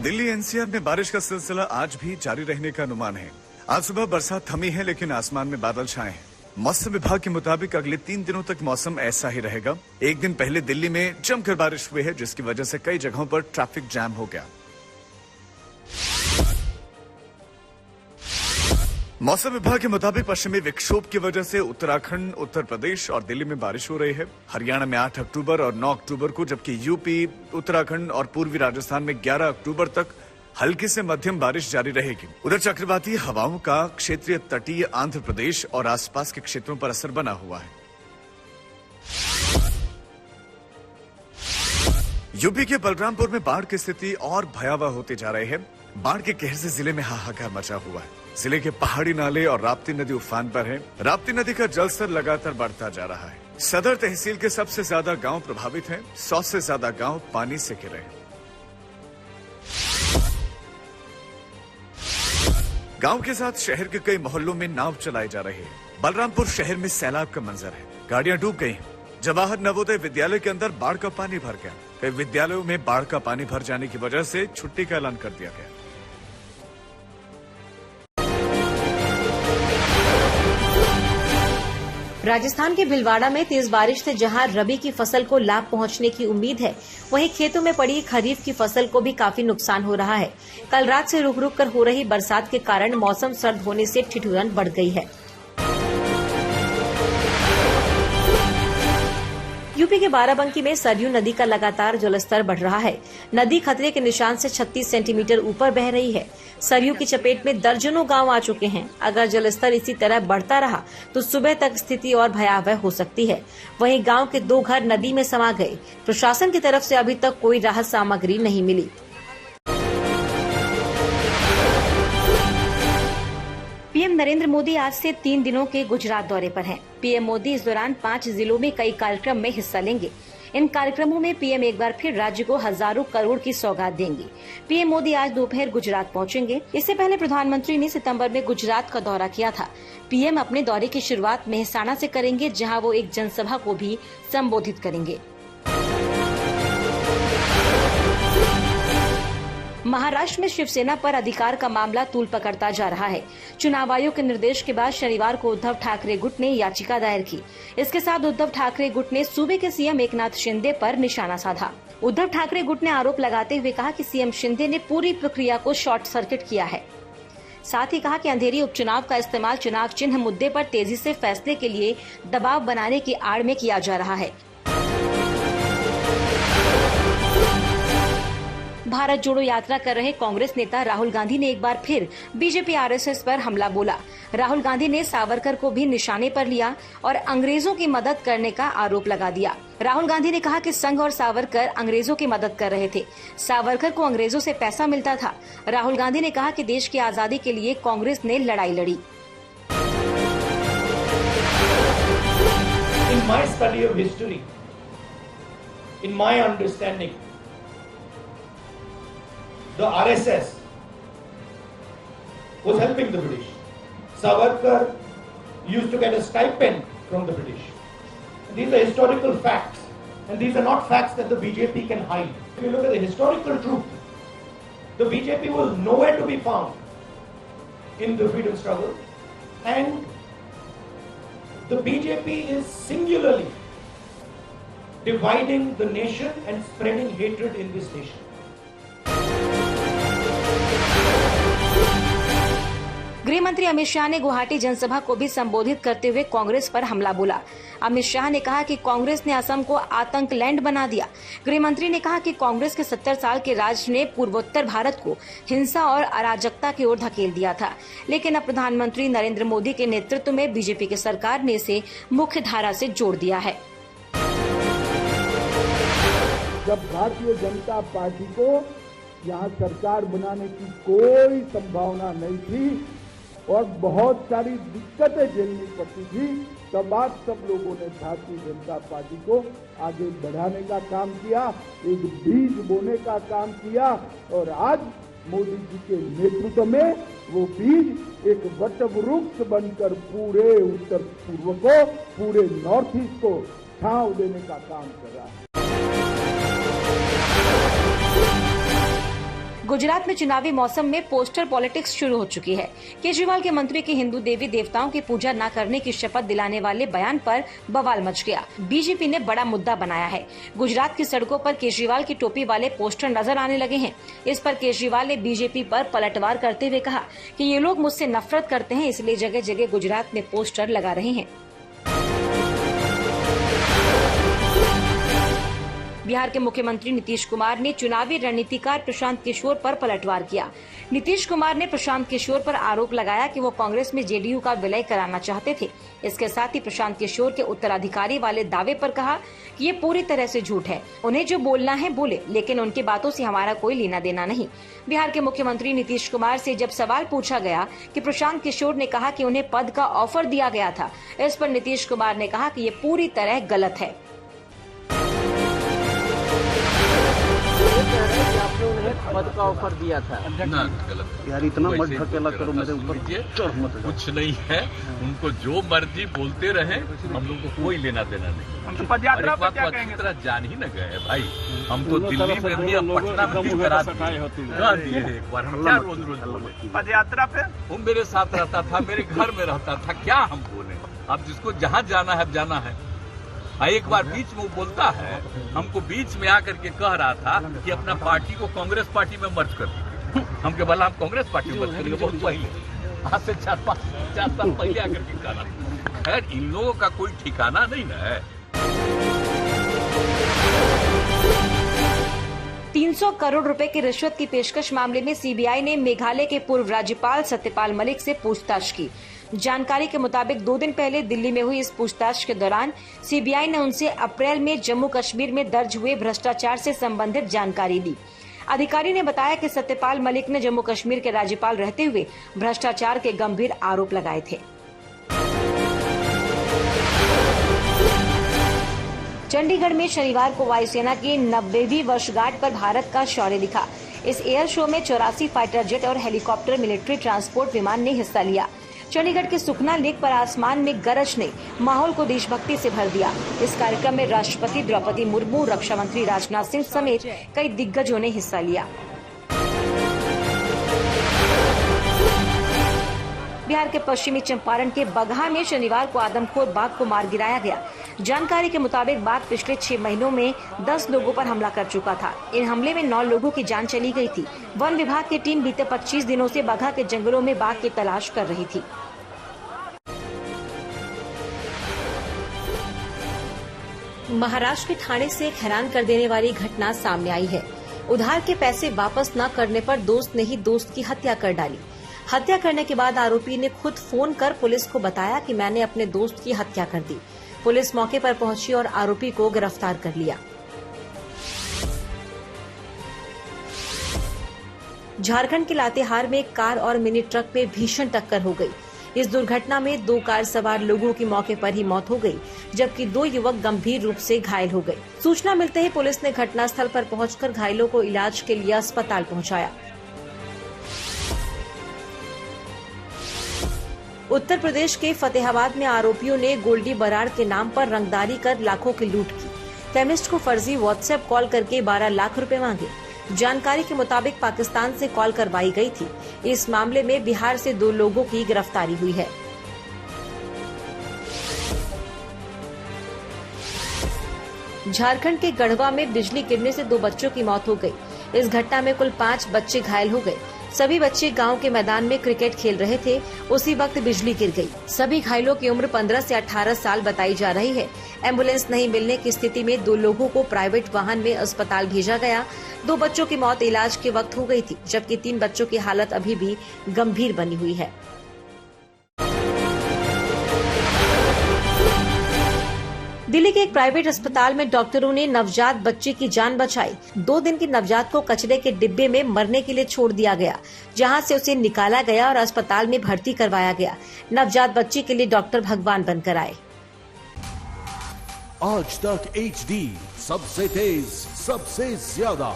Delhi NCR में बारिश का सिलसिला आज भी जारी रहने का अनुमान है। आज सुबह बरसात थमी है, लेकिन आसमान में बादल छाए हैं। मौसम विभाग के मुताबिक अगले 3 दिनों तक मौसम ऐसा ही रहेगा। एक दिन पहले दिल्ली में जमकर बारिश हुई है, जिसकी वजह से कई जगहों पर ट्रैफिक जैम हो गया। मौसम विभाग के मुताबिक पश्चिमी विक्षोभ की वजह से उत्तराखंड, उत्तर प्रदेश और दिल्ली में बारिश हो रही है। हरियाणा में 8 अक्टूबर और 9 अक्टूबर को, जबकि यूपी, उत्तराखंड और पूर्वी राजस्थान में 11 अक्टूबर तक हल्की से मध्यम बारिश जारी रहेगी। उधर चक्रवाती हवाओं का क्षेत्रीय तटीय आंध्र प्रदेश और आसपास के क्षेत्रों पर असर बना हुआ है। यूपी के बलरामपुर में बाढ़ की स्थिति और भयावह होती जा रही है। बाढ़ के कहर से जिले में हाहाकार मचा हुआ है। जिले के पहाड़ी नाले और राप्ती नदी उफान पर है। राप्ती नदी का जलस्तर लगातार बढ़ता जा रहा है। सदर तहसील के सबसे ज्यादा गांव प्रभावित हैं। 100 से ज्यादा गांव पानी से घिरे हैं। गांव के साथ शहर के कई मोहल्लों में नाव चलाई जा रही है। बलरामपुर शहर में सैलाब का मंजर है। गाड़ियां डूब गई हैं। जवाहर नवोदय विद्यालय के अंदर बाढ़ का पानी भर गया। कई विद्यालयों में बाढ़ का पानी भर जाने की वजह से छुट्टी का ऐलान कर दिया गया। राजस्थान के भीलवाड़ा में तेज बारिश से जहां रबी की फसल को लाभ पहुंचने की उम्मीद है, वहीं खेतों में पड़ी खरीफ की फसल को भी काफी नुकसान हो रहा है। कल रात से रुक रुक कर हो रही बरसात के कारण मौसम सर्द होने से ठिठुरन बढ़ गई है। यूपी के बाराबंकी में सरयू नदी का लगातार जलस्तर बढ़ रहा है। नदी खतरे के निशान से 36 सेंटीमीटर ऊपर बह रही है। सरयू की चपेट में दर्जनों गांव आ चुके हैं। अगर जलस्तर इसी तरह बढ़ता रहा तो सुबह तक स्थिति और भयावह हो सकती है। वहीं गांव के 2 घर नदी में समा गए। प्रशासन की तरफ से अभी तक कोई राहत सामग्री नहीं मिली। पीएम नरेंद्र मोदी आज से 3 दिनों के गुजरात दौरे पर हैं। पीएम मोदी इस दौरान 5 जिलों में कई कार्यक्रम में हिस्सा लेंगे। इन कार्यक्रमों में पीएम एक बार फिर राज्य को हजारों करोड़ की सौगात देंगे। पीएम मोदी आज दोपहर गुजरात पहुंचेंगे। इससे पहले प्रधानमंत्री ने सितंबर में गुजरात का दौरा किया था। पीएम अपने दौरे की शुरुआत मेहसाणा से करेंगे, जहां वो एक जनसभा को भी संबोधित करेंगे। महाराष्ट्र में शिवसेना पर अधिकार का मामला तूल पकड़ता जा रहा है। चुनाव आयोग के निर्देश के बाद शनिवार को उद्धव ठाकरे गुट ने याचिका दायर की। इसके साथ उद्धव ठाकरे गुट ने सूबे के सीएम एकनाथ शिंदे पर निशाना साधा। उद्धव ठाकरे गुट ने आरोप लगाते हुए कहा कि सीएम शिंदे ने पूरी प्रक्रिया को शॉर्ट सर्किट किया है। साथ ही कहा कि अंधेरी उपचुनाव का इस्तेमाल चुनाव चिन्ह मुद्दे पर तेजी से फैसले के लिए दबाव बनाने की आड़ में किया जा रहा है। भारत जोड़ो यात्रा कर रहे कांग्रेस नेता राहुल गांधी ने एक बार फिर बीजेपी आरएसएस पर हमला बोला। राहुल गांधी ने सावरकर को भी निशाने पर लिया और अंग्रेजों की मदद करने का आरोप लगा दिया। राहुल गांधी ने कहा कि संघ और सावरकर अंग्रेजों की मदद कर रहे थे। सावरकर को अंग्रेजों से पैसा मिलता था। राहुल गांधी ने कहा कि देश की आजादी के लिए कांग्रेस ने लड़ाई लड़ी। In my study of history, in my understanding, the RSS was helping the British. Savarkar used to get a stipend from the British. And these are historical facts, and these are not facts that the BJP can hide. If you look at the historical truth, the BJP was nowhere to be found in the freedom struggle, and the BJP is singularly dividing the nation and spreading hatred in this nation. गृह मंत्री अमित शाह ने गुवाहाटी जनसभा को भी संबोधित करते हुए कांग्रेस पर हमला बोला। अमित शाह ने कहा कि कांग्रेस ने असम को आतंक लैंड बना दिया। गृह मंत्री ने कहा कि कांग्रेस के 70 साल के राज ने पूर्वोत्तर भारत को हिंसा और अराजकता की ओर धकेल दिया था, लेकिन अब प्रधानमंत्री नरेंद्र मोदी के नेतृत्व में बीजेपी की सरकार ने इसे मुख्य धारा से जोड़ दिया है। जब भारतीय जनता पार्टी को यहाँ सरकार बनाने की कोई संभावना नहीं थी और बहुत सारी दिक्कतें झेलनी पड़ती थी, तब आप सब लोगों ने भारतीय जनता पार्टी को आगे बढ़ाने का काम किया, एक बीज बोने का काम किया और आज मोदी जी के नेतृत्व में वो बीज एक वटवृक्ष बनकर पूरे उत्तर पूर्व को, पूरे नॉर्थ ईस्ट को छांव देने का काम कर रहा है। गुजरात में चुनावी मौसम में पोस्टर पॉलिटिक्स शुरू हो चुकी है। केजरीवाल के मंत्री के हिंदू देवी देवताओं की पूजा न करने की शपथ दिलाने वाले बयान पर बवाल मच गया। बीजेपी ने बड़ा मुद्दा बनाया है। गुजरात की सड़कों पर केजरीवाल की टोपी वाले पोस्टर नजर आने लगे हैं। इस पर केजरीवाल ने बीजेपी पर पलटवार करते हुए कहा कि ये लोग मुझसे नफरत करते हैं, इसलिए जगह जगह गुजरात में पोस्टर लगा रहे हैं। बिहार के मुख्यमंत्री नीतीश कुमार ने चुनावी रणनीतिकार प्रशांत किशोर पर पलटवार किया। नीतीश कुमार ने प्रशांत किशोर पर आरोप लगाया कि वो कांग्रेस में जेडीयू का विलय कराना चाहते थे। इसके साथ ही प्रशांत किशोर के उत्तराधिकारी वाले दावे पर कहा कि ये पूरी तरह से झूठ है। उन्हें जो बोलना है बोले, लेकिन उनकी बातों से हमारा कोई लेना देना नहीं। बिहार के मुख्यमंत्री नीतीश कुमार से जब सवाल पूछा गया कि प्रशांत किशोर ने कहा कि उन्हें पद का ऑफर दिया गया था, इस पर नीतीश कुमार ने कहा कि ये पूरी तरह गलत है। आपने उन्हें पद का ऑफर दिया था ना, गलत यार, इतना मत ढकेला करो मेरे ऊपर, कुछ नहीं है। उनको जो मर्जी बोलते रहे, हम लोग को कोई लेना देना नहीं। पदयात्रा पर क्या कहेंगे? तरह जान ही न गए भाई, हम तो दिल्ली में भी, पटना में भी करा दिए एक बार। हम क्या रोज रोज बोले? पदयात्रा पे वो मेरे साथ रहता था, मेरे घर में रहता था, क्या हम बोले? अब जिसको जहाँ जाना है जाना है। एक बार बीच में वो बोलता है, हमको बीच में आकर के कह रहा था कि अपना पार्टी को कांग्रेस पार्टी में मर्ज कर दीजिए। हम के बोला हम कांग्रेस पार्टी में मर्ज करेंगे, बहुत पहले, आज से 4 साल पहले आकर के कहा। खैर, इन लोगों का कोई ठिकाना नहीं है। 300 करोड़ रुपए की रिश्वत की पेशकश मामले में सीबीआई ने मेघालय के पूर्व राज्यपाल सत्यपाल मलिक से पूछताछ की। जानकारी के मुताबिक 2 दिन पहले दिल्ली में हुई इस पूछताछ के दौरान सीबीआई ने उनसे अप्रैल में जम्मू कश्मीर में दर्ज हुए भ्रष्टाचार से संबंधित जानकारी ली। अधिकारी ने बताया कि सत्यपाल मलिक ने जम्मू कश्मीर के राज्यपाल रहते हुए भ्रष्टाचार के गंभीर आरोप लगाए थे। चंडीगढ़ में शनिवार को वायुसेना की 90वीं वर्षगांठ पर भारत का शौर्य दिखा। इस एयर शो में 84 फाइटर जेट और हेलीकॉप्टर मिलिट्री ट्रांसपोर्ट विमान ने हिस्सा लिया। चंडीगढ़ के सुखना लेक पर आसमान में गरज ने माहौल को देशभक्ति से भर दिया। इस कार्यक्रम में राष्ट्रपति द्रौपदी मुर्मू, रक्षा मंत्री राजनाथ सिंह समेत कई दिग्गजों ने हिस्सा लिया। बिहार के पश्चिमी चंपारण के बगहा में शनिवार को आदमखोर बाघ को मार गिराया गया। जानकारी के मुताबिक बाघ पिछले 6 महीनों में 10 लोगों पर हमला कर चुका था। इन हमले में 9 लोगों की जान चली गई थी। वन विभाग की टीम बीते 25 दिनों से बगहा के जंगलों में बाघ की तलाश कर रही थी। महाराष्ट्र के ठाणे से एक हैरान कर देने वाली घटना सामने आई है। उधार के पैसे वापस न करने पर दोस्त ने ही दोस्त की हत्या कर डाली। हत्या करने के बाद आरोपी ने खुद फोन कर पुलिस को बताया कि मैंने अपने दोस्त की हत्या कर दी। पुलिस मौके पर पहुंची और आरोपी को गिरफ्तार कर लिया। झारखंड के लातेहार में कार और मिनी ट्रक में भीषण टक्कर हो गई। इस दुर्घटना में 2 कार सवार लोगों की मौके पर ही मौत हो गई, जबकि 2 युवक गंभीर रूप से घायल हो गए। सूचना मिलते ही पुलिस ने घटनास्थल पर पहुंचकर घायलों को इलाज के लिए अस्पताल पहुंचाया। उत्तर प्रदेश के फतेहाबाद में आरोपियों ने गोल्डी बराड़ के नाम पर रंगदारी कर लाखों की लूट की। केमिस्ट को फर्जी व्हाट्सएप कॉल करके 12 लाख रुपए मांगे। जानकारी के मुताबिक पाकिस्तान से कॉल करवाई गई थी। इस मामले में बिहार से 2 लोगों की गिरफ्तारी हुई है। झारखंड के गढ़वा में बिजली गिरने से 2 बच्चों की मौत हो गई। इस घटना में कुल 5 बच्चे घायल हो गए। सभी बच्चे गांव के मैदान में क्रिकेट खेल रहे थे। उसी वक्त बिजली गिर गई। सभी घायलों की उम्र 15 से 18 साल बताई जा रही है। एम्बुलेंस नहीं मिलने की स्थिति में 2 लोगों को प्राइवेट वाहन में अस्पताल भेजा गया। 2 बच्चों की मौत इलाज के वक्त हो गई थी, जबकि 3 बच्चों की हालत अभी भी गंभीर बनी हुई है। दिल्ली के एक प्राइवेट अस्पताल में डॉक्टरों ने नवजात बच्चे की जान बचाई। 2 दिन की नवजात को कचरे के डिब्बे में मरने के लिए छोड़ दिया गया, जहां से उसे निकाला गया और अस्पताल में भर्ती करवाया गया। नवजात बच्चे के लिए डॉक्टर भगवान बनकर आए। आज तक HD सबसे तेज, सबसे ज्यादा।